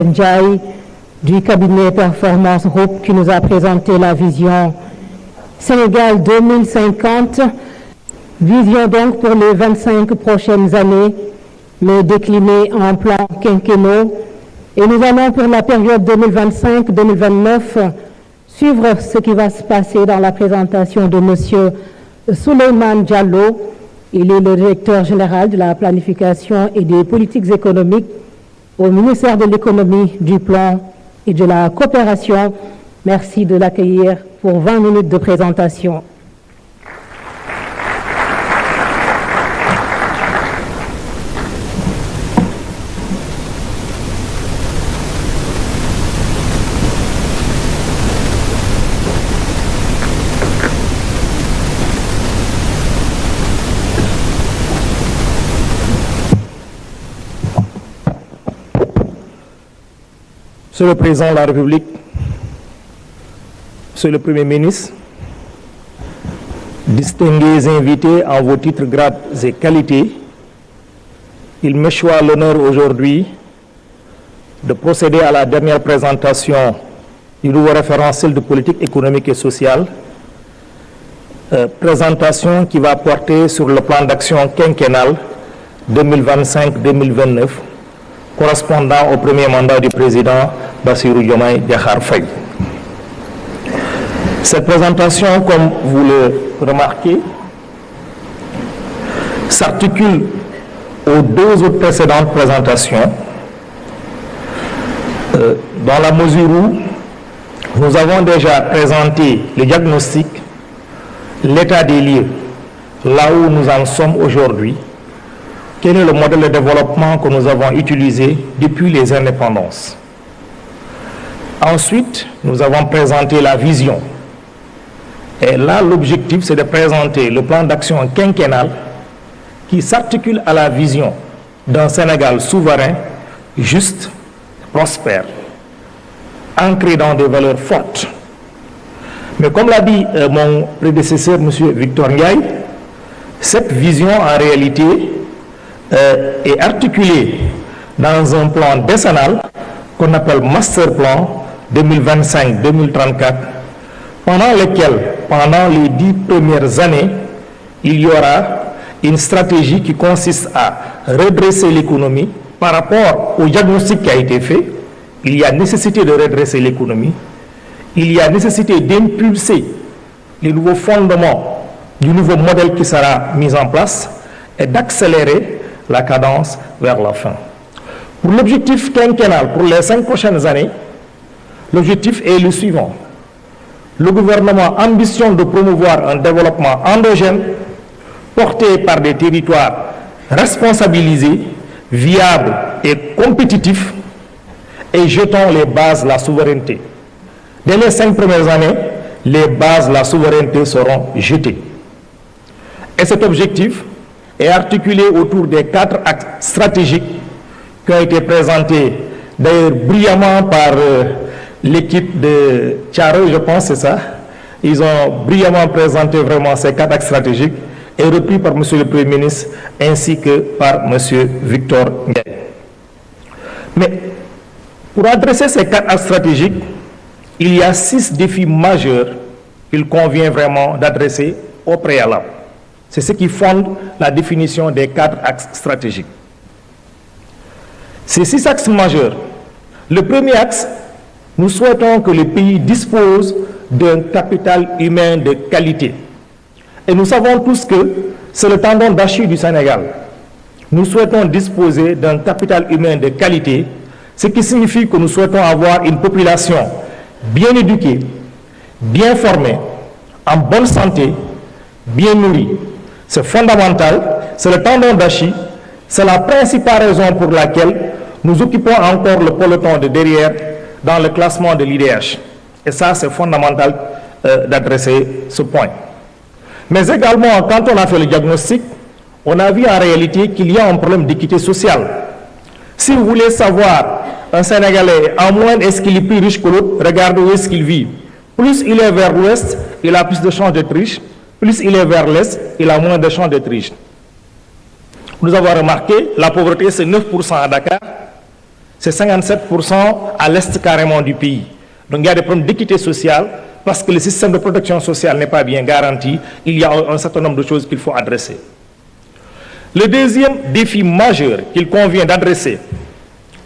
Ndiaye du cabinet Performance Group qui nous a présenté la vision Sénégal 2050. Vision donc pour les 25 prochaines années, mais déclinée en plans quinquennaux. Et nous allons pour la période 2025-2029 suivre ce qui va se passer dans la présentation de M. Souleymane Diallo. Il est le directeur général de la planification et des politiques économiques au ministère de l'économie, du plan et de la coopération. Merci de l'accueillir pour 20 minutes de présentation. Monsieur le Président de la République, Monsieur le Premier ministre, distingués invités en vos titres, grades et qualités, il me choisit l'honneur aujourd'hui de procéder à la dernière présentation du nouveau référentiel de politique économique et sociale, présentation qui va porter sur le plan d'action quinquennal 2025-2029, correspondant au premier mandat du président Bassirou Diomaye Diakhar Faye. Cette présentation, comme vous le remarquez, s'articule aux deux autres précédentes présentations, dans la mesure où nous avons déjà présenté le diagnostic, l'état des lieux, là où nous en sommes aujourd'hui, quel est le modèle de développement que nous avons utilisé depuis les indépendances. Ensuite, nous avons présenté la vision. Et là, l'objectif, c'est de présenter le plan d'action quinquennal qui s'articule à la vision d'un Sénégal souverain, juste, prospère, ancré dans des valeurs fortes. Mais comme l'a dit mon prédécesseur, M. Victor Ndiaye, cette vision, en réalité, est articulée dans un plan décennal qu'on appelle Master Plan 2025-2034, pendant lequel, pendant les 10 premières années, il y aura une stratégie qui consiste à redresser l'économie par rapport au diagnostic qui a été fait. Il y a nécessité de redresser l'économie, il y a nécessité d'impulser les nouveaux fondements du nouveau modèle qui sera mis en place et d'accélérer la cadence vers la fin. Pour l'objectif quinquennal, pour les 5 prochaines années, l'objectif est le suivant. Le gouvernement ambitionne de promouvoir un développement endogène porté par des territoires responsabilisés, viables et compétitifs et jetant les bases de la souveraineté. Dès les 5 premières années, les bases de la souveraineté seront jetées. Et cet objectif est articulé autour des 4 axes stratégiques qui ont été présentés d'ailleurs brillamment par l'équipe de Tcharo, je pense, c'est ça. Ils ont brillamment présenté vraiment ces 4 axes stratégiques et repris par M. le Premier ministre ainsi que par M. Victor Ndiaye. Mais pour adresser ces 4 axes stratégiques, il y a 6 défis majeurs qu'il convient vraiment d'adresser au préalable. C'est ce qui fonde la définition des 4 axes stratégiques. Ces 6 axes majeurs, le premier axe, nous souhaitons que le pays dispose d'un capital humain de qualité. Et nous savons tous que c'est le tendon d'Achille du Sénégal. Nous souhaitons disposer d'un capital humain de qualité, ce qui signifie que nous souhaitons avoir une population bien éduquée, bien formée, en bonne santé, bien nourrie. C'est fondamental, c'est le tendon d'Achille, c'est la principale raison pour laquelle nous occupons encore le peloton de derrière dans le classement de l'IDH. Et ça, c'est fondamental d'adresser ce point. Mais également, quand on a fait le diagnostic, on a vu en réalité qu'il y a un problème d'équité sociale. Si vous voulez savoir, un Sénégalais, en moyenne, est-ce qu'il est plus riche que l'autre? Regardez où est-ce qu'il vit. Plus il est vers l'ouest, il a plus de chances d'être riche. Plus il est vers l'est, il a moins de chances d'être riche. Nous avons remarqué, la pauvreté, c'est 9% à Dakar, c'est 57% à l'est carrément du pays. Donc il y a des problèmes d'équité sociale parce que le système de protection sociale n'est pas bien garanti. Il y a un certain nombre de choses qu'il faut adresser. Le deuxième défi majeur qu'il convient d'adresser,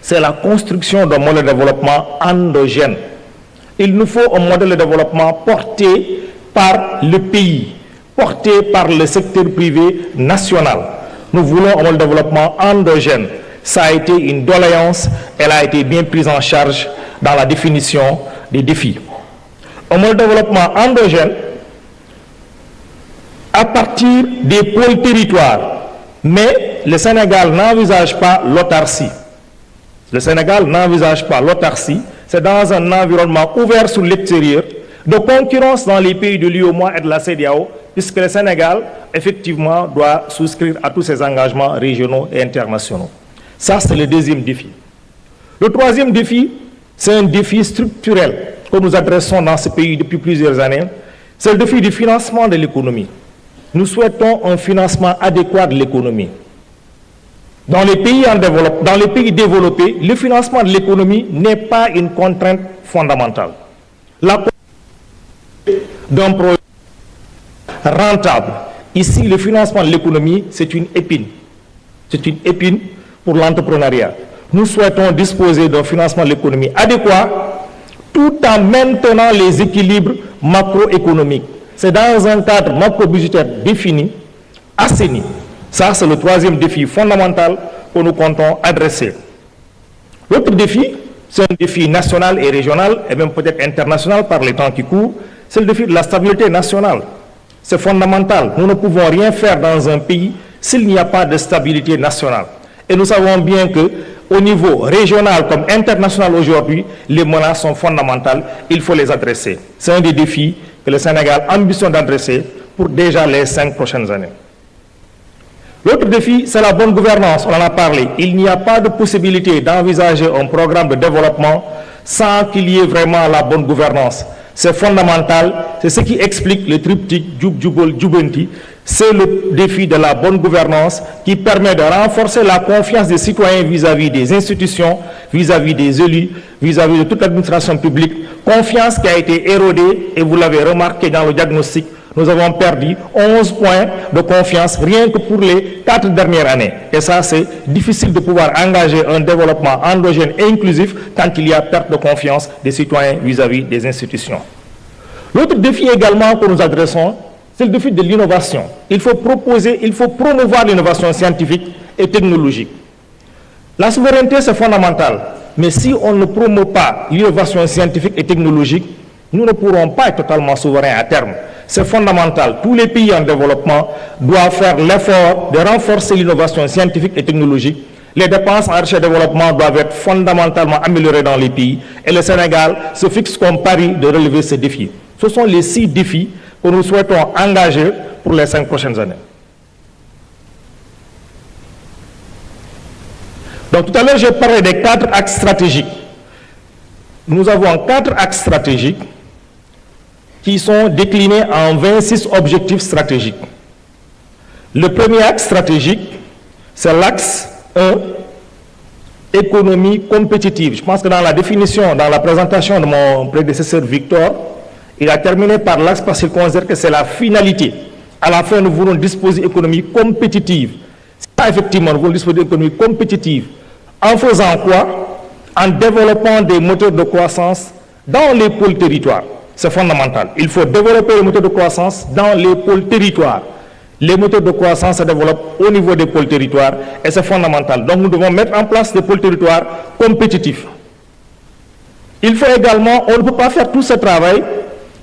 c'est la construction d'un modèle de développement endogène. Il nous faut un modèle de développement porté par le pays, porté par le secteur privé national. Nous voulons un modèle de développement endogène. Ça a été une doléance, elle a été bien prise en charge dans la définition des défis. Un modèle de développement endogène à partir des pôles territoires. Mais le Sénégal n'envisage pas l'autarcie. Le Sénégal n'envisage pas l'autarcie. C'est dans un environnement ouvert sur l'extérieur, de concurrence dans les pays de l'UEMOA et de la CEDEAO, puisque le Sénégal, effectivement, doit souscrire à tous ses engagements régionaux et internationaux. Ça, c'est le deuxième défi. Le troisième défi, c'est un défi structurel que nous adressons dans ce pays depuis plusieurs années. C'est le défi du financement de l'économie. Nous souhaitons un financement adéquat de l'économie. Dans les pays développés, le financement de l'économie n'est pas une contrainte fondamentale. La d'un projet rentable. Ici, le financement de l'économie, c'est une épine. C'est une épine pour l'entrepreneuriat. Nous souhaitons disposer d'un financement de l'économie adéquat tout en maintenant les équilibres macroéconomiques. C'est dans un cadre macro-budgétaire défini, assaini. Ça, c'est le troisième défi fondamental que nous comptons adresser. L'autre défi, c'est un défi national et régional, et même peut-être international par les temps qui courent, c'est le défi de la stabilité nationale. C'est fondamental. Nous ne pouvons rien faire dans un pays s'il n'y a pas de stabilité nationale. Et nous savons bien qu'au niveau régional comme international aujourd'hui, les menaces sont fondamentales. Il faut les adresser. C'est un des défis que le Sénégal ambitionne d'adresser pour déjà les 5 prochaines années. L'autre défi, c'est la bonne gouvernance. On en a parlé. Il n'y a pas de possibilité d'envisager un programme de développement sans qu'il y ait vraiment la bonne gouvernance. C'est fondamental. C'est ce qui explique le triptyque Djoub Djoubol Djoubanti. C'est le défi de la bonne gouvernance qui permet de renforcer la confiance des citoyens vis-à-vis des institutions, vis-à-vis des élus, vis-à-vis de toute l'administration publique. Confiance qui a été érodée, et vous l'avez remarqué dans le diagnostic, nous avons perdu 11 points de confiance rien que pour les 4 dernières années. Et ça, c'est difficile de pouvoir engager un développement endogène et inclusif quand il y a perte de confiance des citoyens vis-à-vis des institutions. L'autre défi également que nous adressons, c'est le défi de l'innovation. Il faut promouvoir l'innovation scientifique et technologique. La souveraineté, c'est fondamental. Mais si on ne promeut pas l'innovation scientifique et technologique, nous ne pourrons pas être totalement souverains à terme. C'est fondamental. Tous les pays en développement doivent faire l'effort de renforcer l'innovation scientifique et technologique. Les dépenses en recherche et développement doivent être fondamentalement améliorées dans les pays. Et le Sénégal se fixe comme pari de relever ces défis. Ce sont les 6 défis que nous souhaitons engager pour les 5 prochaines années. Donc tout à l'heure, j'ai parlé des 4 axes stratégiques. Nous avons 4 axes stratégiques qui sont déclinés en 26 objectifs stratégiques. Le premier axe stratégique, c'est l'axe 1, économie compétitive. Je pense que dans la définition, dans la présentation de mon prédécesseur Victor, il a terminé par l'axe parce qu'il considère que c'est la finalité. À la fin, nous voulons disposer d'une économie compétitive. Ça, effectivement, nous voulons disposer d'une économie compétitive. En faisant quoi? En développant des moteurs de croissance dans les pôles territoires. C'est fondamental. Il faut développer les moteurs de croissance dans les pôles territoires. Les moteurs de croissance se développent au niveau des pôles territoires et c'est fondamental. Donc nous devons mettre en place des pôles territoires compétitifs. Il faut également, on ne peut pas faire tout ce travail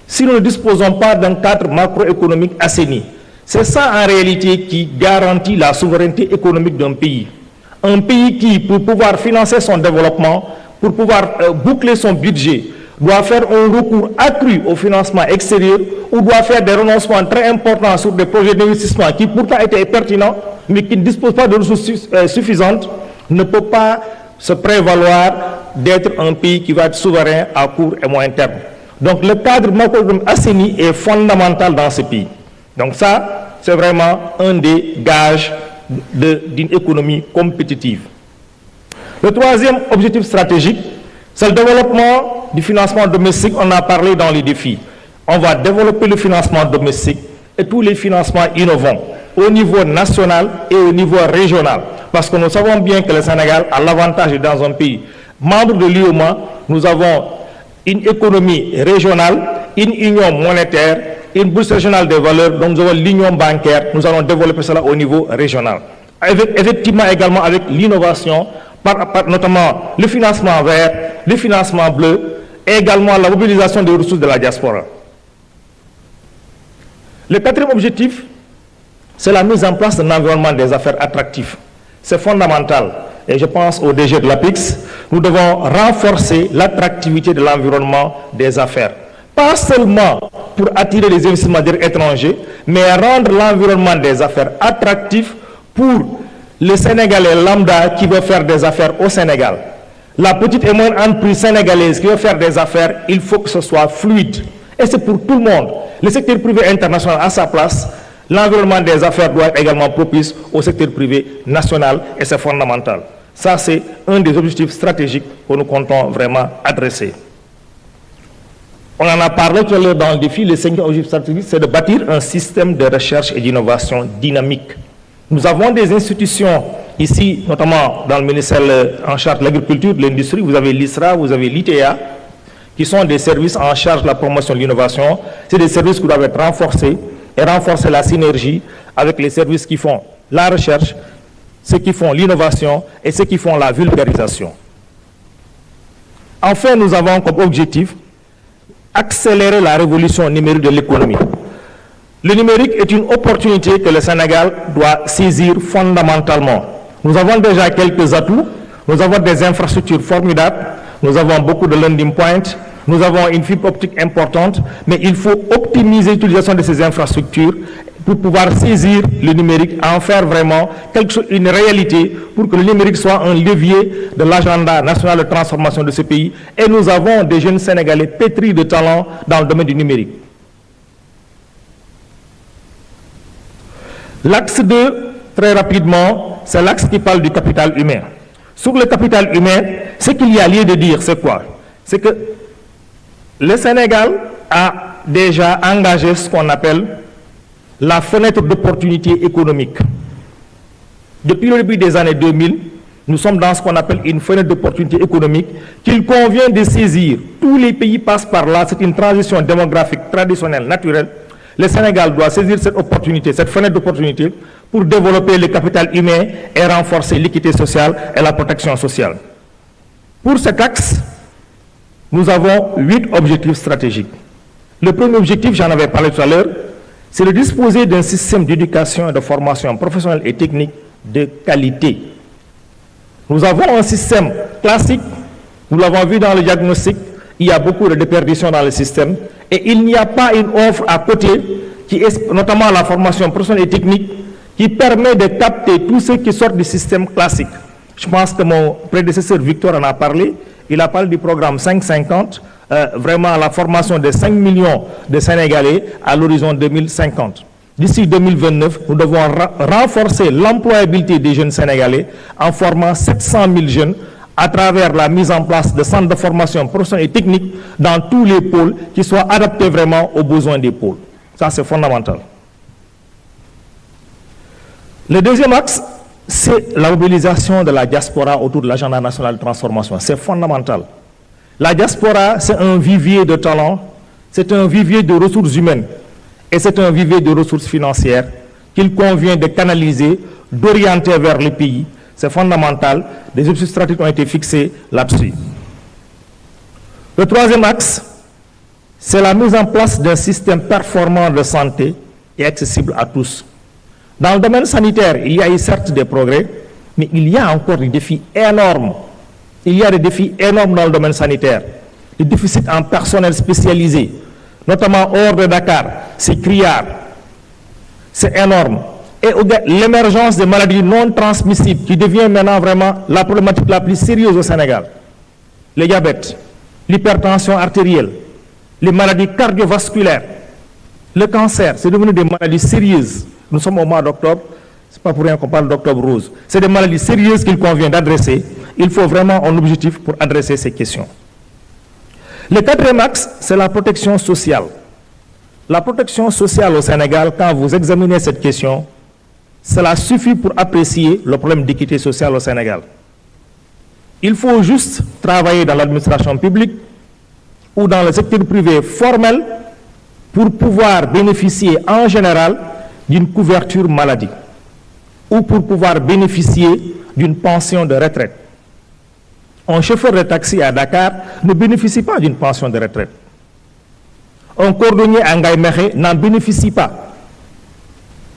si nous ne disposons pas d'un cadre macroéconomique assaini. C'est ça en réalité qui garantit la souveraineté économique d'un pays. Un pays qui, pour pouvoir financer son développement, pour pouvoir boucler son budget, doit faire un recours accru au financement extérieur ou doit faire des renoncements très importants sur des projets d'investissement qui pourtant étaient pertinents, mais qui ne disposent pas de ressources suffisantes, ne peut pas se prévaloir d'être un pays qui va être souverain à court et moyen terme. Donc le cadre macroéconomique assaini est fondamental dans ce pays. Donc ça, c'est vraiment un des gages d'une économie compétitive. Le troisième objectif stratégique, c'est le développement du financement domestique. On a parlé dans les défis. On va développer le financement domestique et tous les financements innovants au niveau national et au niveau régional. Parce que nous savons bien que le Sénégal a l'avantage d'être dans un pays membre de l'UEMOA. Nous avons une économie régionale, une union monétaire, une bourse régionale des valeurs, donc nous avons l'union bancaire. Nous allons développer cela au niveau régional. Effectivement également avec l'innovation, notamment le financement vert, le financement bleu, et également la mobilisation des ressources de la diaspora. Le quatrième objectif, c'est la mise en place d'un environnement des affaires attractif. C'est fondamental. Et je pense au DG de l'APIX, nous devons renforcer l'attractivité de l'environnement des affaires. Pas seulement pour attirer les investissements étrangers, mais rendre l'environnement des affaires attractif pour les Sénégalais lambda qui veulent faire des affaires au Sénégal. La petite et moyenne entreprise sénégalaise qui veut faire des affaires, il faut que ce soit fluide. Et c'est pour tout le monde. Le secteur privé international a sa place. L'environnement des affaires doit être également propice au secteur privé national et c'est fondamental. Ça, c'est un des objectifs stratégiques que nous comptons vraiment adresser. On en a parlé tout à l'heure dans le défi. Le cinquième objectif stratégique, c'est de bâtir un système de recherche et d'innovation dynamique. Nous avons des institutions ici, notamment dans le ministère en charge de l'agriculture, de l'industrie. Vous avez l'ISRA, vous avez l'ITA, qui sont des services en charge de la promotion de l'innovation. C'est des services qui doivent être renforcés et renforcer la synergie avec les services qui font la recherche, ceux qui font l'innovation et ceux qui font la vulgarisation. Enfin, nous avons comme objectif accélérer la révolution numérique de l'économie. Le numérique est une opportunité que le Sénégal doit saisir fondamentalement. Nous avons déjà quelques atouts, nous avons des infrastructures formidables, nous avons beaucoup de landing points, nous avons une fibre optique importante, mais il faut optimiser l'utilisation de ces infrastructures pour pouvoir saisir le numérique, en faire vraiment quelque chose, une réalité, pour que le numérique soit un levier de l'agenda national de transformation de ce pays. Et nous avons des jeunes Sénégalais pétris de talent dans le domaine du numérique. L'axe 2, très rapidement, c'est l'axe qui parle du capital humain. Sur le capital humain, ce qu'il y a lieu de dire, c'est quoi? C'est que le Sénégal a déjà engagé ce qu'on appelle la fenêtre d'opportunité économique. Depuis le début des années 2000, nous sommes dans ce qu'on appelle une fenêtre d'opportunité économique qu'il convient de saisir. Tous les pays passent par là, c'est une transition démographique traditionnelle, naturelle. Le Sénégal doit saisir cette opportunité, cette fenêtre d'opportunité pour développer le capital humain et renforcer l'équité sociale et la protection sociale. Pour cet axe, nous avons 8 objectifs stratégiques. Le premier objectif, j'en avais parlé tout à l'heure, c'est de disposer d'un système d'éducation et de formation professionnelle et technique de qualité. Nous avons un système classique, nous l'avons vu dans le diagnostic, il y a beaucoup de déperditions dans le système et il n'y a pas une offre à côté, qui est notamment la formation professionnelle et technique, qui permet de capter tous ceux qui sortent du système classique. Je pense que mon prédécesseur Victor en a parlé. Il a parlé du programme 550, vraiment la formation de 5 millions de Sénégalais à l'horizon 2050. D'ici 2029, nous devons renforcer l'employabilité des jeunes Sénégalais en formant 700 000 jeunes à travers la mise en place de centres de formation professionnelle et technique dans tous les pôles qui soient adaptés vraiment aux besoins des pôles. Ça, c'est fondamental. Le deuxième axe, c'est la mobilisation de la diaspora autour de l'agenda national de transformation. C'est fondamental. La diaspora, c'est un vivier de talents, c'est un vivier de ressources humaines et c'est un vivier de ressources financières qu'il convient de canaliser, d'orienter vers le pays. C'est fondamental. Des objectifs stratégiques ont été fixés là-dessus. Le troisième axe, c'est la mise en place d'un système performant de santé et accessible à tous. Dans le domaine sanitaire, il y a eu certes des progrès, mais il y a encore des défis énormes. Il y a des défis énormes dans le domaine sanitaire. Le déficit en personnel spécialisé, notamment hors de Dakar, c'est criard. C'est énorme. Et l'émergence des maladies non transmissibles qui devient maintenant vraiment la problématique la plus sérieuse au Sénégal. Le diabète, l'hypertension artérielle, les maladies cardiovasculaires, le cancer, c'est devenu des maladies sérieuses. Nous sommes au mois d'octobre, ce n'est pas pour rien qu'on parle d'octobre rose. C'est des maladies sérieuses qu'il convient d'adresser il faut vraiment un objectif pour adresser ces questions. Le quatrième axe, c'est la protection sociale. La protection sociale au Sénégal, quand vous examinez cette question, cela suffit pour apprécier le problème d'équité sociale au Sénégal. Il faut juste travailler dans l'administration publique ou dans le secteur privé formel pour pouvoir bénéficier en général d'une couverture maladie ou pour pouvoir bénéficier d'une pension de retraite. Un chauffeur de taxi à Dakar ne bénéficie pas d'une pension de retraite. Un cordonnier à Ngaïméré n'en bénéficie pas.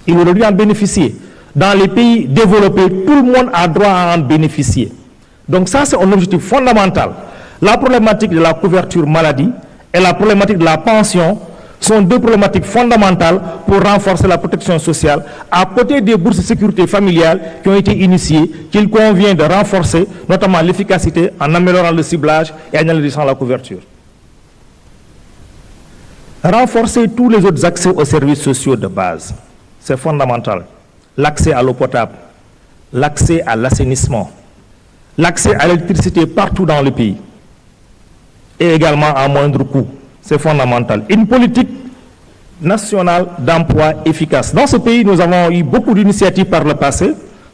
Il aurait dû en bénéficier. Dans les pays développés, tout le monde a droit à en bénéficier. Donc ça, c'est un objectif fondamental. La problématique de la couverture maladie et la problématique de la pension sont deux problématiques fondamentales pour renforcer la protection sociale, à côté des bourses de sécurité familiale qui ont été initiées, qu'il convient de renforcer, notamment l'efficacité en améliorant le ciblage et en élargissant la couverture. Renforcer tous les autres accès aux services sociaux de base, c'est fondamental. L'accès à l'eau potable, l'accès à l'assainissement, l'accès à l'électricité partout dans le pays, et également à moindre coût. C'est fondamental. Une politique nationale d'emploi efficace. Dans ce pays, nous avons eu beaucoup d'initiatives par le passé,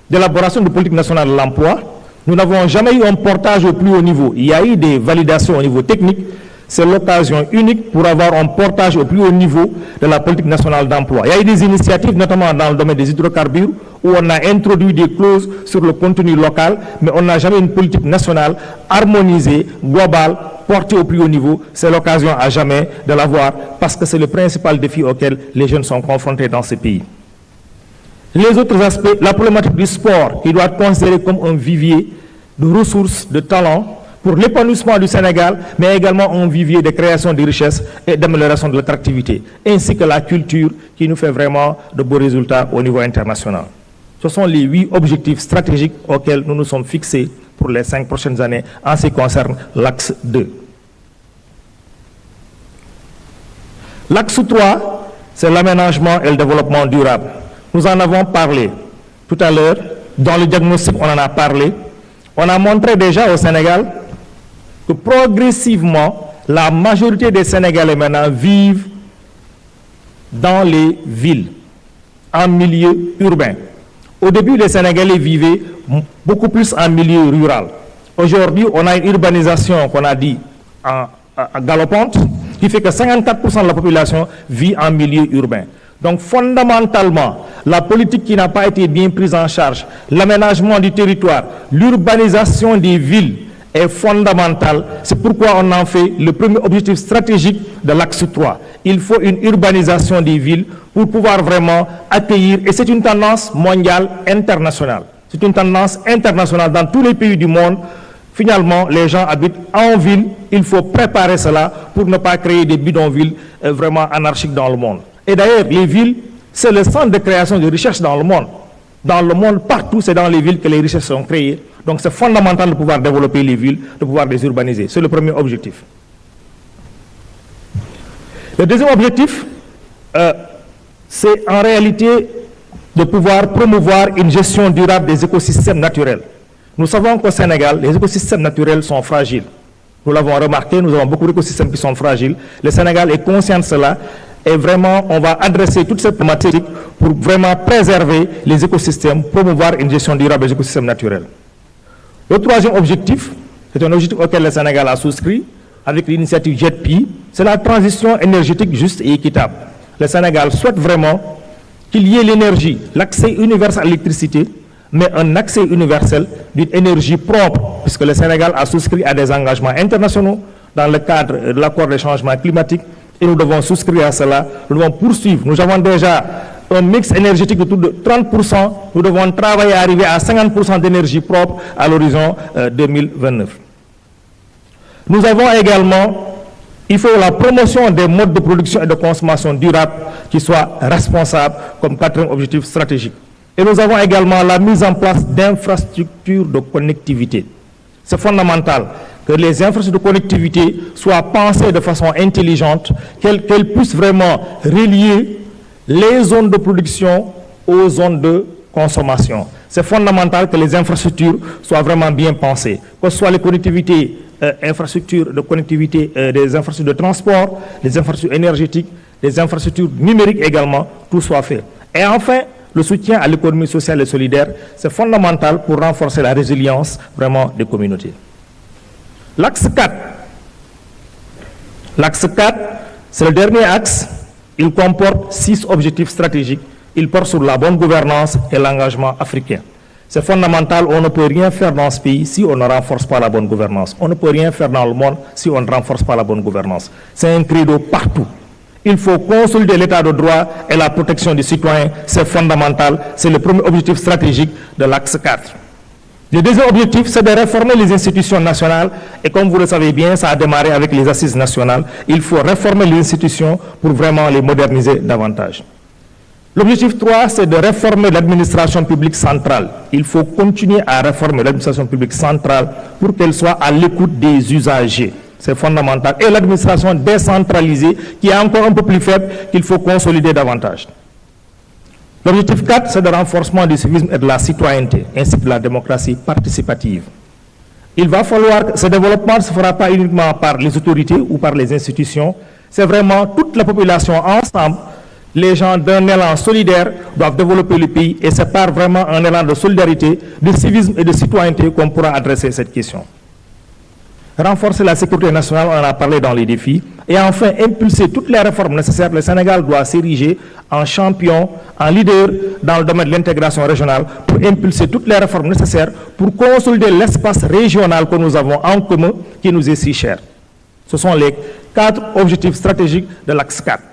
d'élaboration de politique nationale de l'emploi. Nous n'avons jamais eu un portage au plus haut niveau. Il y a eu des validations au niveau technique. C'est l'occasion unique pour avoir un portage au plus haut niveau de la politique nationale d'emploi. Il y a eu des initiatives, notamment dans le domaine des hydrocarbures, où on a introduit des clauses sur le contenu local, mais on n'a jamais une politique nationale harmonisée, globale, portée au plus haut niveau. C'est l'occasion à jamais de l'avoir, parce que c'est le principal défi auquel les jeunes sont confrontés dans ce pays. Les autres aspects, la problématique du sport, qui doit être considéré comme un vivier de ressources, de talents, pour l'épanouissement du Sénégal, mais également un vivier de création de richesses et d'amélioration de l'attractivité, ainsi que la culture qui nous fait vraiment de beaux résultats au niveau international. Ce sont les 8 objectifs stratégiques auxquels nous nous sommes fixés pour les 5 prochaines années en ce qui concerne l'axe 2. L'axe 3, c'est l'aménagement et le développement durable. Nous en avons parlé tout à l'heure. Dans le diagnostic, on en a parlé. On a montré déjà au Sénégal que progressivement, la majorité des Sénégalais maintenant vivent dans les villes, en milieu urbain. Au début, les Sénégalais vivaient beaucoup plus en milieu rural. Aujourd'hui, on a une urbanisation qu'on a dit en galopante, qui fait que 54% de la population vit en milieu urbain. Donc fondamentalement, la politique qui n'a pas été bien prise en charge, l'aménagement du territoire, l'urbanisation des villes est fondamentale. C'est pourquoi on en fait le premier objectif stratégique de l'axe 3. Il faut une urbanisation des villes pour pouvoir vraiment accueillir, et c'est une tendance mondiale internationale. C'est une tendance internationale dans tous les pays du monde. Finalement, les gens habitent en ville. Il faut préparer cela pour ne pas créer des bidonvilles vraiment anarchiques dans le monde. Et d'ailleurs, les villes, c'est le centre de création de richesses dans le monde. Dans le monde, partout, c'est dans les villes que les richesses sont créées. Donc c'est fondamental de pouvoir développer les villes, de pouvoir les urbaniser. C'est le premier objectif. Le deuxième objectif, c'est en réalité de pouvoir promouvoir une gestion durable des écosystèmes naturels. Nous savons qu'au Sénégal, les écosystèmes naturels sont fragiles. Nous l'avons remarqué, nous avons beaucoup d'écosystèmes qui sont fragiles. Le Sénégal est conscient de cela. Et vraiment, on va adresser toutes ces problématiques pour vraiment préserver les écosystèmes, promouvoir une gestion durable des écosystèmes naturels. Le troisième objectif, c'est un objectif auquel le Sénégal a souscrit avec l'initiative JETP, c'est la transition énergétique juste et équitable. Le Sénégal souhaite vraiment qu'il y ait l'énergie, l'accès universel à l'électricité, mais un accès universel d'une énergie propre, puisque le Sénégal a souscrit à des engagements internationaux dans le cadre de l'accord des changements climatiques. Et nous devons souscrire à cela, nous devons poursuivre. Nous avons déjà un mix énergétique de tout de 30%. Nous devons travailler à arriver à 50% d'énergie propre à l'horizon 2029. Nous avons également, il faut la promotion des modes de production et de consommation durables qui soient responsables comme quatrième objectif stratégique. Et nous avons également la mise en place d'infrastructures de connectivité. C'est fondamental que les infrastructures de connectivité soient pensées de façon intelligente, qu'elles puissent vraiment relier les zones de production aux zones de consommation. C'est fondamental que les infrastructures soient vraiment bien pensées, que ce soit les connectivités, infrastructures de connectivité, des infrastructures de transport, les infrastructures énergétiques, les infrastructures numériques également, tout soit fait. Et enfin, le soutien à l'économie sociale et solidaire, c'est fondamental pour renforcer la résilience vraiment des communautés. L'axe 4. L'axe 4, c'est le dernier axe. Il comporte 6 objectifs stratégiques. Il porte sur la bonne gouvernance et l'engagement africain. C'est fondamental, on ne peut rien faire dans ce pays si on ne renforce pas la bonne gouvernance. On ne peut rien faire dans le monde si on ne renforce pas la bonne gouvernance. C'est un credo partout. Il faut consolider l'état de droit et la protection des citoyens. C'est fondamental. C'est le premier objectif stratégique de l'axe 4. Le deuxième objectif, c'est de réformer les institutions nationales. Et comme vous le savez bien, ça a démarré avec les assises nationales. Il faut réformer les institutions pour vraiment les moderniser davantage. L'objectif 3, c'est de réformer l'administration publique centrale. Il faut continuer à réformer l'administration publique centrale pour qu'elle soit à l'écoute des usagers. C'est fondamental. Et l'administration décentralisée, qui est encore un peu plus faible, qu'il faut consolider davantage. L'objectif 4, c'est le renforcement du civisme et de la citoyenneté, ainsi que de la démocratie participative. Il va falloir que ce développement ne se fera pas uniquement par les autorités ou par les institutions, c'est vraiment toute la population ensemble. Les gens d'un élan solidaire doivent développer le pays et c'est par vraiment un élan de solidarité, de civisme et de citoyenneté qu'on pourra adresser cette question. Renforcer la sécurité nationale, on en a parlé dans les défis. Et enfin, impulser toutes les réformes nécessaires. Le Sénégal doit s'ériger en champion, en leader dans le domaine de l'intégration régionale pour impulser toutes les réformes nécessaires pour consolider l'espace régional que nous avons en commun qui nous est si cher. Ce sont les 4 objectifs stratégiques de l'axe 4.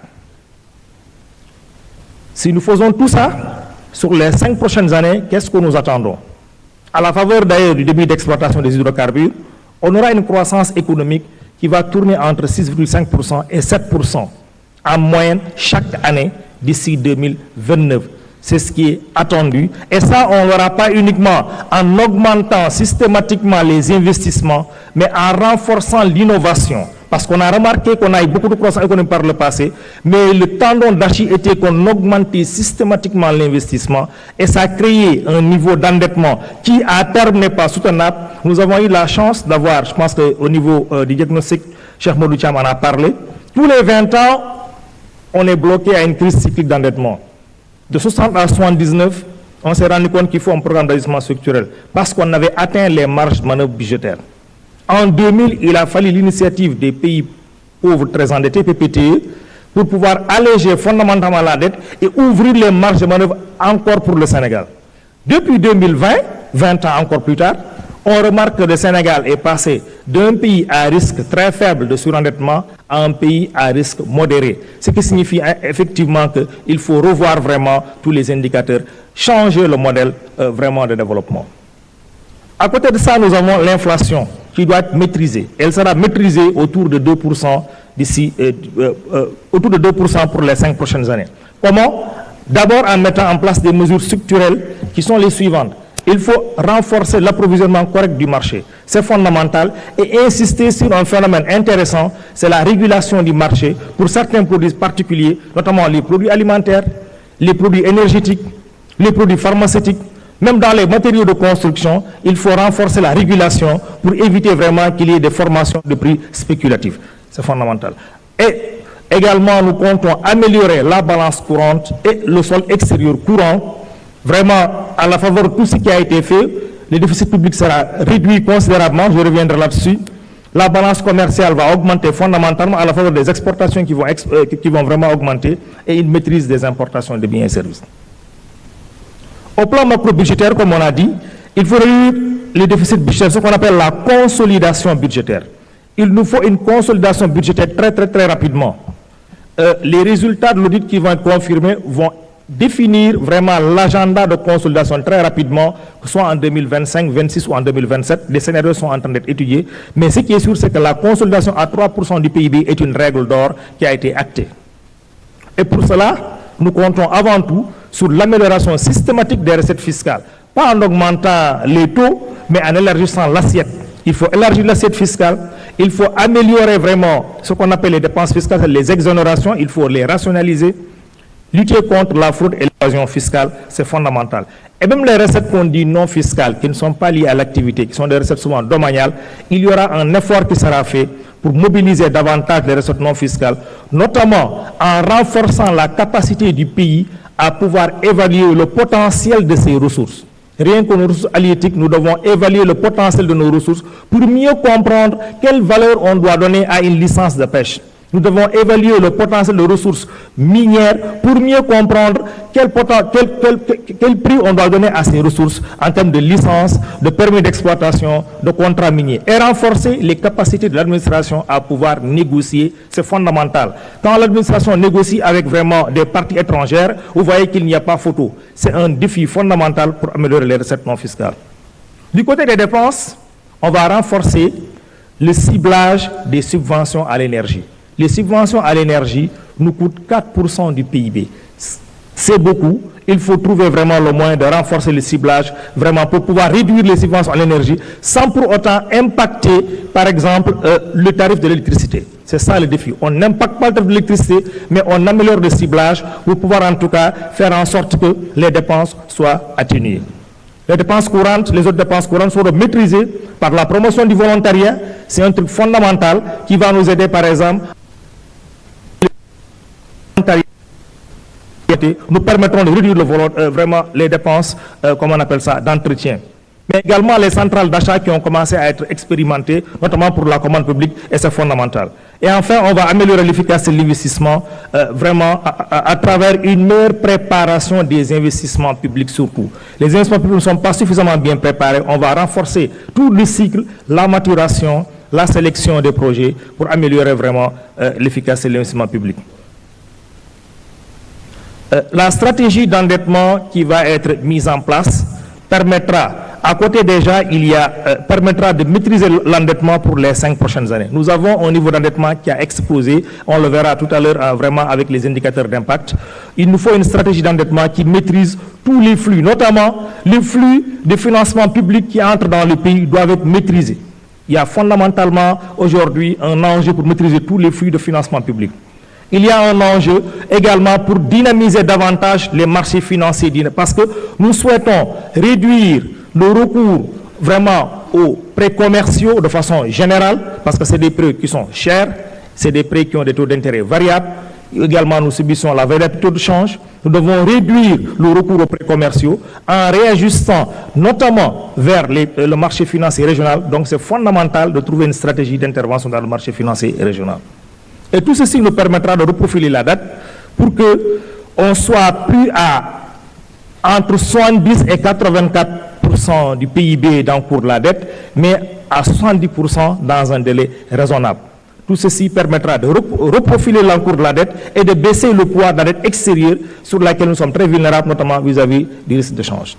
Si nous faisons tout ça, sur les 5 prochaines années, qu'est-ce que nous attendons? À la faveur d'ailleurs du début d'exploitation des hydrocarbures, on aura une croissance économique qui va tourner entre 6,5% et 7% en moyenne chaque année d'ici 2029. C'est ce qui est attendu. Et ça, on ne l'aura pas uniquement en augmentant systématiquement les investissements, mais en renforçant l'innovation. Parce qu'on a remarqué qu'on a eu beaucoup de croissance économique par le passé, mais le tendon d'Achille était qu'on augmentait systématiquement l'investissement et ça a créé un niveau d'endettement qui à terme n'est pas soutenable. Nous avons eu la chance d'avoir, je pense qu'au niveau du diagnostic, Cheikh Modou Thiam en a parlé, tous les 20 ans, on est bloqué à une crise cyclique d'endettement. De 60 à 79, on s'est rendu compte qu'il faut un programme d'ajustement structurel parce qu'on avait atteint les marges de manœuvre budgétaires. En 2000, il a fallu l'initiative des pays pauvres très endettés, PPTE, pour pouvoir alléger fondamentalement la dette et ouvrir les marges de manœuvre encore pour le Sénégal. Depuis 2020, 20 ans encore plus tard, on remarque que le Sénégal est passé d'un pays à risque très faible de surendettement à un pays à risque modéré. Ce qui signifie effectivement qu'il faut revoir vraiment tous les indicateurs, changer le modèle vraiment de développement. À côté de ça, nous avons l'inflation qui doit être maîtrisée. Elle sera maîtrisée autour de 2% d'ici, autour de 2% pour les 5 prochaines années. Comment? D'abord en mettant en place des mesures structurelles qui sont les suivantes. Il faut renforcer l'approvisionnement correct du marché. C'est fondamental et insister sur un phénomène intéressant, c'est la régulation du marché pour certains produits particuliers, notamment les produits alimentaires, les produits énergétiques, les produits pharmaceutiques. Même dans les matériaux de construction, il faut renforcer la régulation pour éviter vraiment qu'il y ait des formations de prix spéculatifs. C'est fondamental. Et également, nous comptons améliorer la balance courante et le solde extérieur courant. Vraiment, à la faveur de tout ce qui a été fait, le déficit public sera réduit considérablement, je reviendrai là-dessus. La balance commerciale va augmenter fondamentalement à la faveur des exportations qui vont vraiment augmenter et une maîtrise des importations de biens et services. Au plan macro-budgétaire, comme on a dit, il faut réduire les déficits budgétaires, ce qu'on appelle la consolidation budgétaire. Il nous faut une consolidation budgétaire très rapidement. Les résultats de l'audit qui vont être confirmés vont définir vraiment l'agenda de consolidation très rapidement, que ce soit en 2025, 2026 ou en 2027. Les scénarios sont en train d'être étudiés. Mais ce qui est sûr, c'est que la consolidation à 3% du PIB est une règle d'or qui a été actée. Et pour cela, nous comptons avant tout sur l'amélioration systématique des recettes fiscales. Pas en augmentant les taux, mais en élargissant l'assiette. Il faut élargir l'assiette fiscale, il faut améliorer vraiment ce qu'on appelle les dépenses fiscales, les exonérations, il faut les rationaliser, lutter contre la fraude et l'évasion fiscale, c'est fondamental. Et même les recettes qu'on dit non fiscales, qui ne sont pas liées à l'activité, qui sont des recettes souvent domaniales, il y aura un effort qui sera fait pour mobiliser davantage les recettes non fiscales, notamment en renforçant la capacité du pays à pouvoir évaluer le potentiel de ses ressources. Rien que nos ressources halieutiques, nous devons évaluer le potentiel de nos ressources pour mieux comprendre quelle valeur on doit donner à une licence de pêche. Nous devons évaluer le potentiel de ressources minières pour mieux comprendre quel prix on doit donner à ces ressources en termes de licences, de permis d'exploitation, de contrats miniers. Et renforcer les capacités de l'administration à pouvoir négocier, c'est fondamental. Quand l'administration négocie avec vraiment des parties étrangères, vous voyez qu'il n'y a pas photo. C'est un défi fondamental pour améliorer les recettes non fiscales. Du côté des dépenses, on va renforcer le ciblage des subventions à l'énergie. Les subventions à l'énergie nous coûtent 4% du PIB. C'est beaucoup. Il faut trouver vraiment le moyen de renforcer le ciblage, vraiment pour pouvoir réduire les subventions à l'énergie, sans pour autant impacter, par exemple, le tarif de l'électricité. C'est ça le défi. On n'impacte pas le tarif de l'électricité, mais on améliore le ciblage pour pouvoir en tout cas faire en sorte que les dépenses soient atténuées. Les dépenses courantes, les autres dépenses courantes seront maîtrisées par la promotion du volontariat. C'est un truc fondamental qui va nous aider, par exemple, nous permettront de réduire vraiment les dépenses, comme on appelle ça, d'entretien. Mais également les centrales d'achat qui ont commencé à être expérimentées, notamment pour la commande publique, et c'est fondamental. Et enfin, on va améliorer l'efficacité de l'investissement, vraiment à travers une meilleure préparation des investissements publics surtout. Les investissements publics ne sont pas suffisamment bien préparés. On va renforcer tout le cycle, la maturation, la sélection des projets pour améliorer vraiment l'efficacité de l'investissement public. La stratégie d'endettement qui va être mise en place permettra, à côté déjà, permettra de maîtriser l'endettement pour les 5 prochaines années. Nous avons un niveau d'endettement qui a explosé, on le verra tout à l'heure vraiment avec les indicateurs d'impact. Il nous faut une stratégie d'endettement qui maîtrise tous les flux, notamment les flux de financement public qui entrent dans le pays doivent être maîtrisés. Il y a fondamentalement aujourd'hui un enjeu pour maîtriser tous les flux de financement public. Il y a un enjeu également pour dynamiser davantage les marchés financiers, parce que nous souhaitons réduire le recours vraiment aux prêts commerciaux de façon générale, parce que c'est des prêts qui sont chers, c'est des prêts qui ont des taux d'intérêt variables. Également, nous subissons la variabilité de change. Nous devons réduire le recours aux prêts commerciaux en réajustant notamment vers le marché financier régional. Donc, c'est fondamental de trouver une stratégie d'intervention dans le marché financier régional. Et tout ceci nous permettra de reprofiler la dette pour qu'on soit plus à entre 70 et 84% du PIB d'encours de la dette, mais à 70% dans un délai raisonnable. Tout ceci permettra de reprofiler l'encours de la dette et de baisser le poids de la dette extérieure sur laquelle nous sommes très vulnérables, notamment vis-à-vis du risque de change.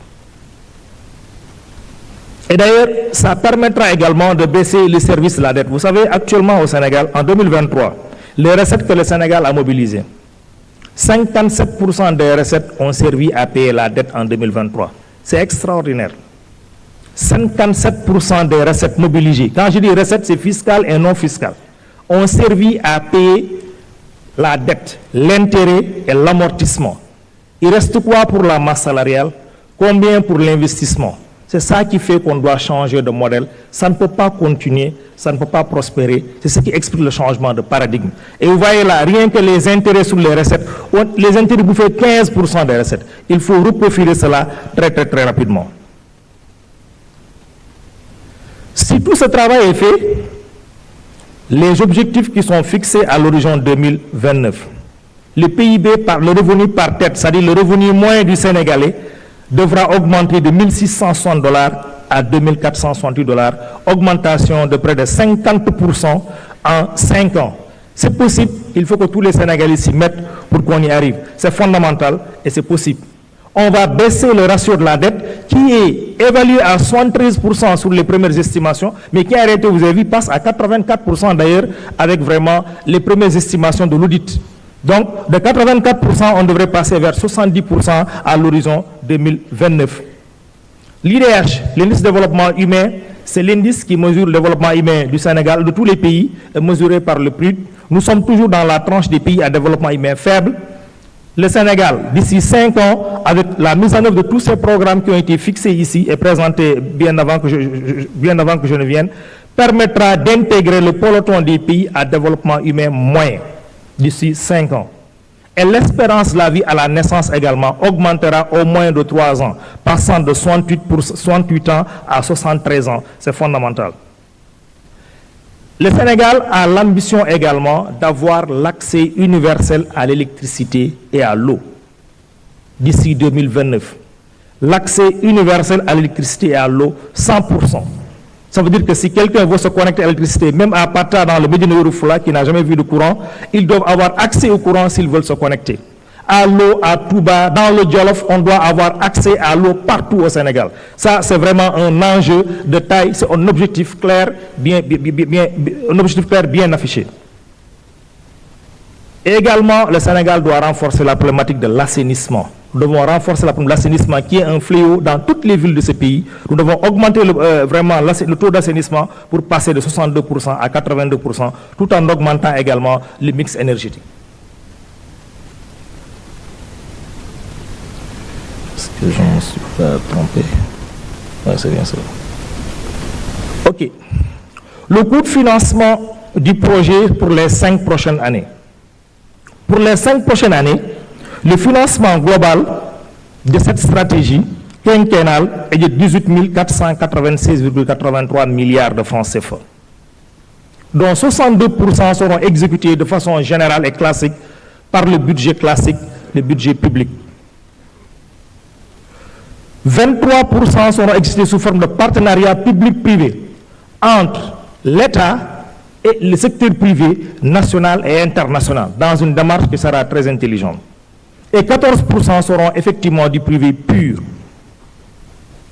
Et d'ailleurs, ça permettra également de baisser les services de la dette. Vous savez, actuellement au Sénégal, en 2023, les recettes que le Sénégal a mobilisées, 57% des recettes ont servi à payer la dette en 2023. C'est extraordinaire. 57% des recettes mobilisées, quand je dis recettes, c'est fiscal et non fiscal, ont servi à payer la dette, l'intérêt et l'amortissement. Il reste quoi pour la masse salariale? Combien pour l'investissement? C'est ça qui fait qu'on doit changer de modèle. Ça ne peut pas continuer, ça ne peut pas prospérer. C'est ce qui explique le changement de paradigme. Et vous voyez là, rien que les intérêts sur les recettes, les intérêts bouffent 15% des recettes. Il faut reprofiler cela très rapidement. Si tout ce travail est fait, les objectifs qui sont fixés à l'horizon 2029, le PIB, le revenu par tête, c'est-à-dire le revenu moyen du Sénégalais, devra augmenter de 1 660 $ à 2 468 $, augmentation de près de 50% en 5 ans. C'est possible, il faut que tous les Sénégalais s'y mettent pour qu'on y arrive. C'est fondamental et c'est possible. On va baisser le ratio de la dette qui est évalué à 73% sur les premières estimations, mais qui en réalité, vous avez vu, passe à 84% d'ailleurs avec vraiment les premières estimations de l'audit. Donc, de 84%, on devrait passer vers 70% à l'horizon 2029. L'IDH, l'indice de développement humain, c'est l'indice qui mesure le développement humain du Sénégal, de tous les pays, mesuré par le PNUD. Nous sommes toujours dans la tranche des pays à développement humain faible. le Sénégal, d'ici 5 ans, avec la mise en œuvre de tous ces programmes qui ont été fixés ici et présentés bien avant que je ne vienne, permettra d'intégrer le peloton des pays à développement humain moyen d'ici 5 ans. Et l'espérance de la vie à la naissance également augmentera au moins de 3 ans, passant de 68 ans à 73 ans. C'est fondamental. Le Sénégal a l'ambition également d'avoir l'accès universel à l'électricité et à l'eau d'ici 2029. L'accès universel à l'électricité et à l'eau, 100%. Ça veut dire que si quelqu'un veut se connecter à l'électricité, même à Pata dans le Médina Yoro Fula, qui n'a jamais vu de courant, ils doivent avoir accès au courant s'ils veulent se connecter. À l'eau, à Touba, dans le Djolof, on doit avoir accès à l'eau partout au Sénégal. Ça, c'est vraiment un enjeu de taille, c'est un objectif clair, bien affiché. Et également, le Sénégal doit renforcer la problématique de l'assainissement. Nous devons renforcer l'assainissement qui est un fléau dans toutes les villes de ce pays. Nous devons augmenter le taux d'assainissement pour passer de 62% à 82%, tout en augmentant également le mix énergétique. Est-ce que je me suis pas trompé? Oui, c'est bien ça. OK. Le coût de financement du projet pour les 5 prochaines années. Pour les 5 prochaines années, le financement global de cette stratégie quinquennale est de 18 496,83 milliards de francs CFA, dont 62% seront exécutés de façon générale et classique par le budget classique, le budget public. 23% seront exécutés sous forme de partenariat public-privé entre l'État et le secteur privé national et international, dans une démarche qui sera très intelligente. Et 14% seront effectivement du privé pur.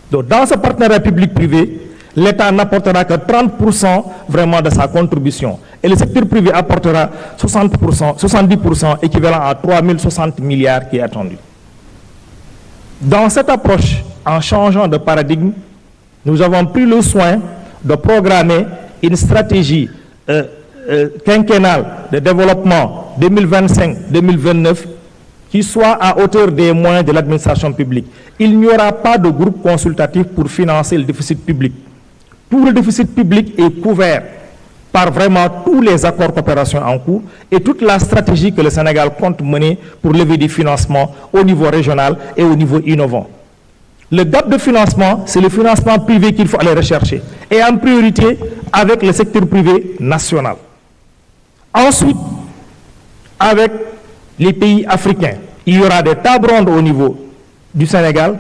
Donc, dans ce partenariat public-privé, l'État n'apportera que 30% vraiment de sa contribution. Et le secteur privé apportera 70%, équivalent à 3060 milliards qui est attendu. Dans cette approche, en changeant de paradigme, nous avons pris le soin de programmer une stratégie quinquennale de développement 2025-2029 qui soit à hauteur des moyens de l'administration publique. Il n'y aura pas de groupe consultatif pour financer le déficit public. Tout le déficit public est couvert par vraiment tous les accords de coopération en cours et toute la stratégie que le Sénégal compte mener pour lever des financements au niveau régional et au niveau innovant. Le gap de financement, c'est le financement privé qu'il faut aller rechercher, et en priorité avec le secteur privé national. Ensuite, avec les pays africains, il y aura des tables rondes au niveau du Sénégal,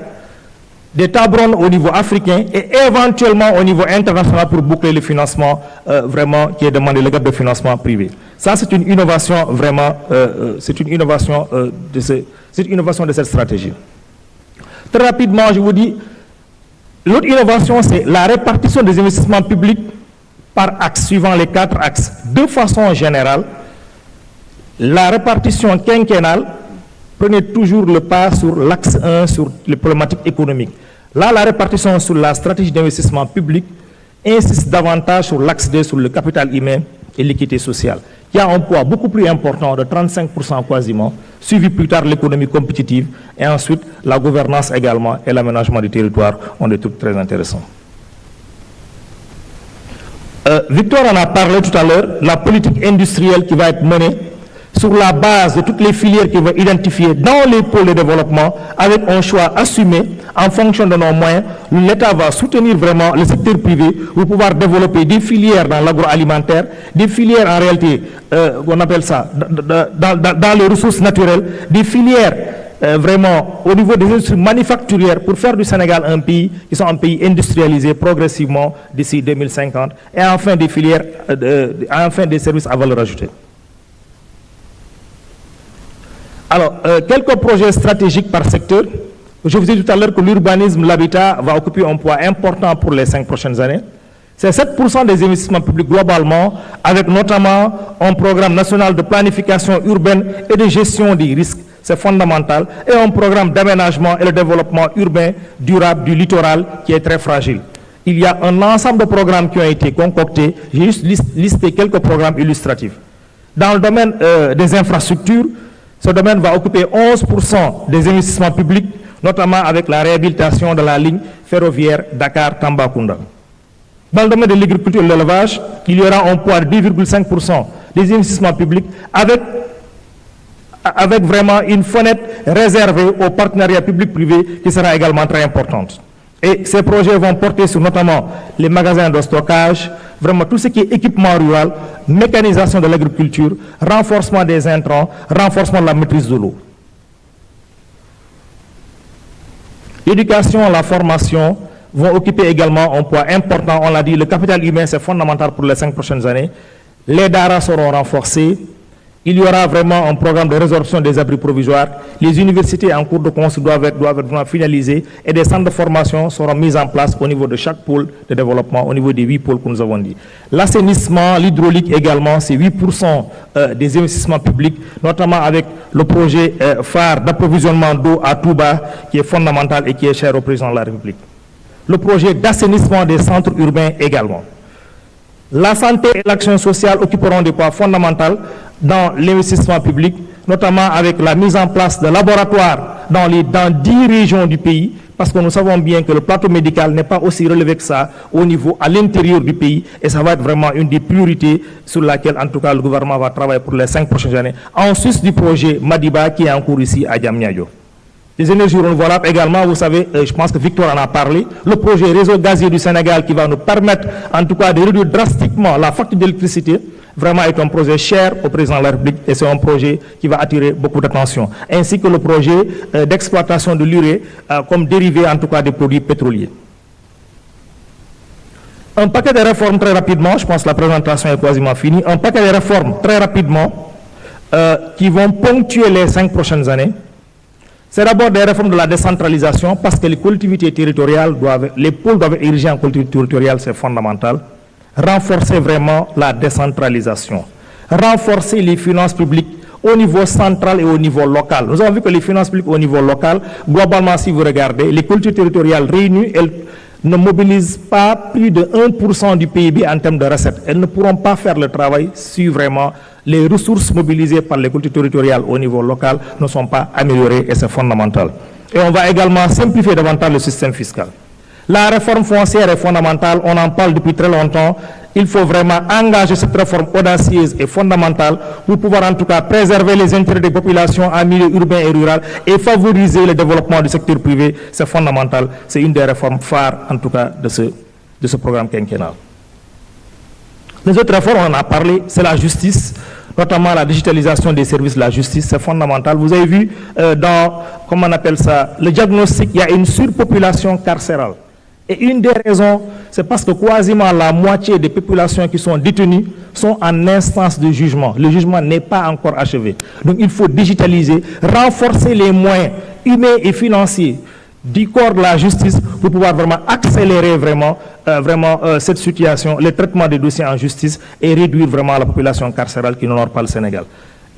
des tables rondes au niveau africain et éventuellement au niveau international pour boucler le financement vraiment qui est demandé, le gap de financement privé. Ça, c'est une innovation vraiment, c'est une innovation de cette stratégie. Très rapidement, je vous dis, l'autre innovation, c'est la répartition des investissements publics par axe, suivant les 4 axes. De façon générale, la répartition quinquennale prenait toujours le pas sur l'axe 1, sur les problématiques économiques. Là, la répartition sur la stratégie d'investissement public insiste davantage sur l'axe 2, sur le capital humain et l'équité sociale, qui a un poids beaucoup plus important, de 35% quasiment, suivi plus tard l'économie compétitive, et ensuite la gouvernance également et l'aménagement du territoire ont des trucs très intéressants. Victor en a parlé tout à l'heure, la politique industrielle qui va être menée sur la base de toutes les filières qui vont identifier dans les pôles de développement, avec un choix assumé en fonction de nos moyens. L'État va soutenir vraiment le secteur privé pour pouvoir développer des filières dans l'agroalimentaire, des filières en réalité, on appelle ça, dans les ressources naturelles, des filières vraiment au niveau des industries manufacturières pour faire du Sénégal un pays qui soit un pays industrialisé progressivement d'ici 2050, et enfin des filières, enfin des services à valeur ajoutée. Alors, quelques projets stratégiques par secteur. Je vous ai dit tout à l'heure que l'urbanisme, l'habitat va occuper un poids important pour les 5 prochaines années. C'est 7% des investissements publics globalement, avec notamment un programme national de planification urbaine et de gestion des risques. C'est fondamental. Et un programme d'aménagement et de développement urbain durable du littoral qui est très fragile. Il y a un ensemble de programmes qui ont été concoctés. J'ai juste listé quelques programmes illustratifs. Dans le domaine des infrastructures, Ce domaine va occuper 11% des investissements publics, notamment avec la réhabilitation de la ligne ferroviaire Dakar-Tambacounda. Dans le domaine de l'agriculture et de l'élevage, il y aura un poids de 10,5% des investissements publics avec vraiment une fenêtre réservée aux partenariats publics-privés qui sera également très importante. Et ces projets vont porter sur notamment les magasins de stockage, vraiment tout ce qui est équipement rural, mécanisation de l'agriculture, renforcement des intrants, renforcement de la maîtrise de l'eau. L'éducation et la formation vont occuper également un poids important. On l'a dit, le capital humain, c'est fondamental pour les 5 prochaines années. Les DARA seront renforcés. Il y aura vraiment un programme de résorption des abris provisoires. Les universités en cours de construction doivent être vraiment finalisées et des centres de formation seront mis en place au niveau de chaque pôle de développement, au niveau des 8 pôles que nous avons dit. L'assainissement, l'hydraulique également, c'est 8% des investissements publics, notamment avec le projet phare d'approvisionnement d'eau à Touba, qui est fondamental et qui est cher au président de la République. Le projet d'assainissement des centres urbains également. La santé et l'action sociale occuperont des poids fondamentaux dans l'investissement public, notamment avec la mise en place de laboratoires dans 10 régions du pays, parce que nous savons bien que le plateau médical n'est pas aussi relevé que ça au niveau à l'intérieur du pays, et ça va être vraiment une des priorités sur laquelle, en tout cas, le gouvernement va travailler pour les 5 prochaines années, en sus du projet Madiba qui est en cours ici à Diamniadio. Les énergies renouvelables également, vous savez, je pense que Victor en a parlé, le projet réseau gazier du Sénégal qui va nous permettre en tout cas de réduire drastiquement la facture d'électricité, vraiment est un projet cher au président de la République et c'est un projet qui va attirer beaucoup d'attention. Ainsi que le projet d'exploitation de l'urée comme dérivé en tout cas des produits pétroliers. Un paquet de réformes très rapidement, je pense que la présentation est quasiment finie, un paquet de réformes très rapidement qui vont ponctuer les 5 prochaines années. C'est d'abord des réformes de la décentralisation parce que les collectivités territoriales les pôles doivent être érigés en collectivités territoriales, c'est fondamental. Renforcer vraiment la décentralisation. Renforcer les finances publiques au niveau central et au niveau local. Nous avons vu que les finances publiques au niveau local, globalement, si vous regardez, les collectivités territoriales réunies, elles ne mobilisent pas plus de 1% du PIB en termes de recettes. Elles ne pourront pas faire le travail si vraiment les ressources mobilisées par les collectivités territoriales au niveau local ne sont pas améliorées et c'est fondamental. Et on va également simplifier davantage le système fiscal. La réforme foncière est fondamentale, on en parle depuis très longtemps. Il faut vraiment engager cette réforme audacieuse et fondamentale pour pouvoir en tout cas préserver les intérêts des populations en milieu urbain et rural et favoriser le développement du secteur privé. C'est fondamental, c'est une des réformes phares en tout cas de ce programme quinquennal. Les autres réformes, on en a parlé, c'est la justice, notamment la digitalisation des services de la justice, c'est fondamental. Vous avez vu dans, comment on appelle ça, le diagnostic, il y a une surpopulation carcérale. Et une des raisons, c'est parce que quasiment la moitié des populations qui sont détenues sont en instance de jugement. Le jugement n'est pas encore achevé. Donc il faut digitaliser, renforcer les moyens humains et financiers du corps de la justice pour pouvoir vraiment accélérer vraiment cette situation, le traitement des dossiers en justice et réduire vraiment la population carcérale qui n'honore pas le Sénégal.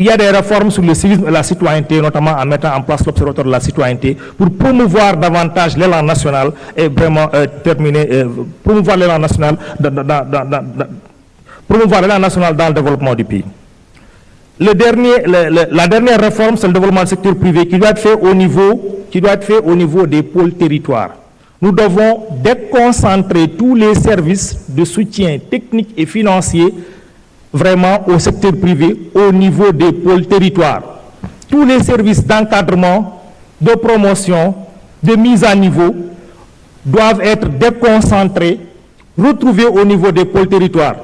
Il y a des réformes sur le civisme et la citoyenneté, notamment en mettant en place l'observatoire de la citoyenneté pour promouvoir davantage l'élan national et vraiment promouvoir l'élan national dans le développement du pays. La dernière réforme, c'est le développement du secteur privé qui doit être fait au niveau des pôles territoires. Nous devons déconcentrer tous les services de soutien technique et financier vraiment au secteur privé au niveau des pôles territoires. Tous les services d'encadrement, de promotion, de mise à niveau doivent être déconcentrés, retrouvés au niveau des pôles territoires,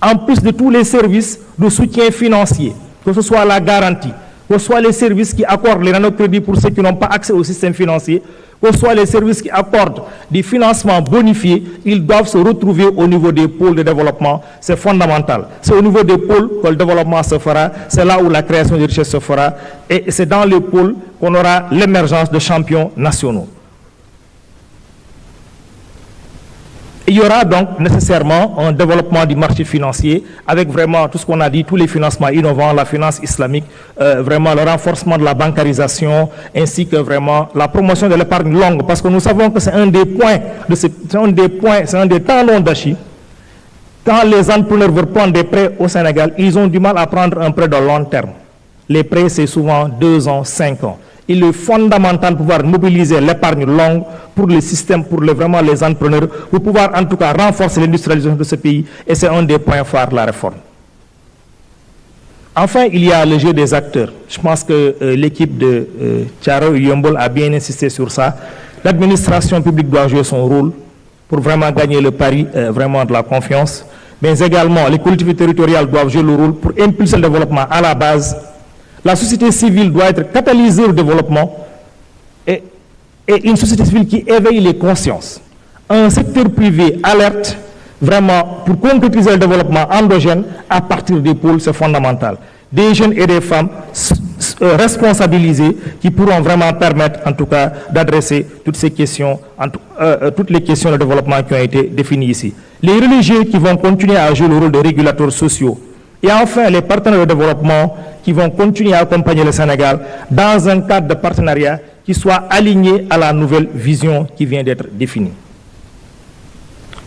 en plus de tous les services de soutien financier, que ce soit la garantie, que ce soit les services qui accordent les nanocrédits pour ceux qui n'ont pas accès au système financier, que ce soit les services qui accordent des financements bonifiés, ils doivent se retrouver au niveau des pôles de développement. C'est fondamental. C'est au niveau des pôles que le développement se fera, c'est là où la création de richesses se fera, et c'est dans les pôles qu'on aura l'émergence de champions nationaux. Il y aura donc nécessairement un développement du marché financier avec vraiment tout ce qu'on a dit, tous les financements innovants, la finance islamique, vraiment le renforcement de la bancarisation ainsi que vraiment la promotion de l'épargne longue parce que nous savons que c'est un des points, c'est un des talons d'Achille. Quand les entrepreneurs veulent prendre des prêts au Sénégal, ils ont du mal à prendre un prêt de long terme. Les prêts, c'est souvent 2 ans, 5 ans. Il est fondamental de pouvoir mobiliser l'épargne longue pour le système, pour vraiment les entrepreneurs, pour pouvoir en tout cas renforcer l'industrialisation de ce pays. Et c'est un des points phares de la réforme. Enfin, il y a le jeu des acteurs. Je pense que l'équipe de Thiaroye Yeumbeul a bien insisté sur ça. L'administration publique doit jouer son rôle pour vraiment gagner le pari vraiment de la confiance. Mais également, les collectivités territoriales doivent jouer le rôle pour impulser le développement à la base. La société civile doit être catalyseur au développement et une société civile qui éveille les consciences. Un secteur privé alerte vraiment pour concrétiser le développement endogène à partir des pôles, c'est fondamental. Des jeunes et des femmes responsabilisés qui pourront vraiment permettre en tout cas d'adresser toutes ces questions, toutes les questions de développement qui ont été définies ici. Les religieux qui vont continuer à jouer le rôle de régulateurs sociaux. Et enfin, les partenaires de développement qui vont continuer à accompagner le Sénégal dans un cadre de partenariat qui soit aligné à la nouvelle vision qui vient d'être définie.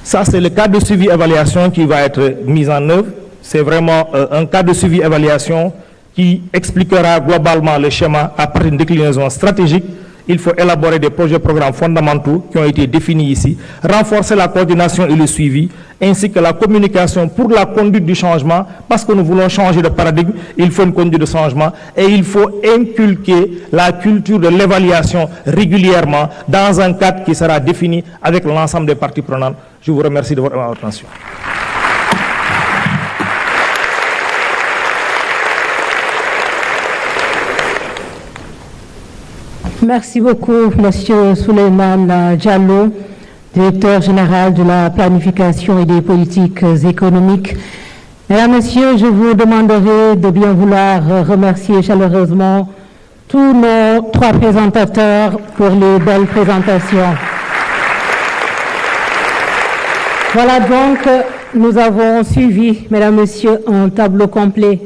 Ça, c'est le cadre de suivi-évaluation qui va être mis en œuvre. C'est vraiment un cadre de suivi-évaluation qui expliquera globalement le schéma à partir d'une déclinaison stratégique. Il faut élaborer des projets programmes fondamentaux qui ont été définis ici, renforcer la coordination et le suivi, ainsi que la communication pour la conduite du changement, parce que nous voulons changer de paradigme, il faut une conduite de changement, et il faut inculquer la culture de l'évaluation régulièrement dans un cadre qui sera défini avec l'ensemble des parties prenantes. Je vous remercie de votre attention. Merci beaucoup, Monsieur Souleymane Diallo, directeur général de la planification et des politiques économiques. Mesdames, Messieurs, je vous demanderai de bien vouloir remercier chaleureusement tous nos 3 présentateurs pour les belles présentations. Voilà donc, nous avons suivi, Mesdames, Messieurs, un tableau complet